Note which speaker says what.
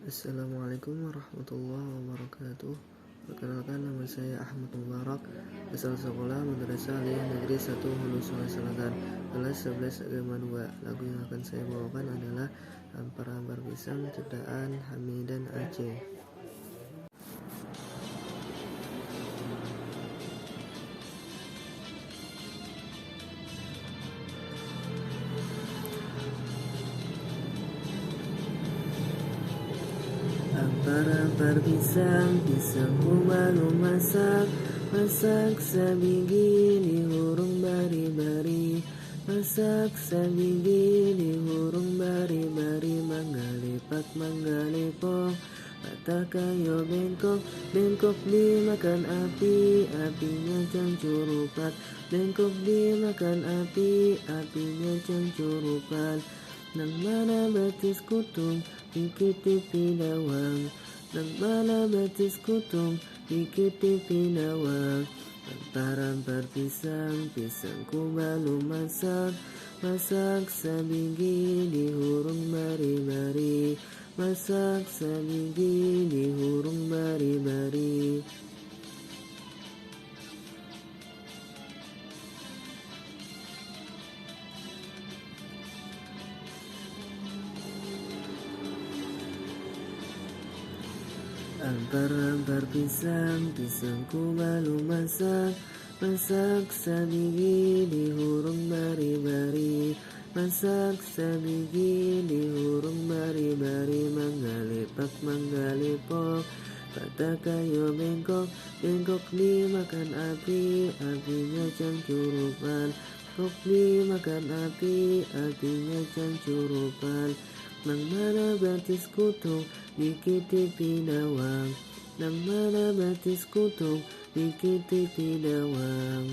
Speaker 1: Assalamualaikum warahmatullahi wabarakatuh. Perkenalkan, nama saya Ahmad Mubarak, asal sekolah Madrasah Aliyah Negeri 1 Hulu Sungai Selatan, kelas 11 agama 2. Lagu yang akan saya bawakan adalah Hampar-Hampar Pisang ciptaan Hamidan Aceh. Hampar-hampar pisang, pisangku baru masak. Masak sabigi dihurung bari-bari. Masak sabigi dihurung bari-bari. Manggalipat manggalipok, mata kayo bengkok. Bengkok dimakan api, apinya cangcurupat. Bengkok dimakan api, apinya cangcurupat. Nang mana betis kutung, dikitipi dawang. Nang mana betis kutung, dikitipi dawang. Hampar-hampar pisang, pisangku baru masak. Masak sabigi dihurung bari-bari. Masak sabigi dihurung bari-bari. Hampar-hampar pisang, pisangku baru masak. Masak sabigi dihurung bari-bari. Masak sabigi dihurung bari-bari. Manggalipak manggalipok, kata kayo bengkok. Bengkok dimakan api, apinya cangcurupan. Bengkok dimakan api, apinya cangcurupan. Nang mana betis kutung, dikitipi dawang. Nang mana betis kutung, dikitipi dawang.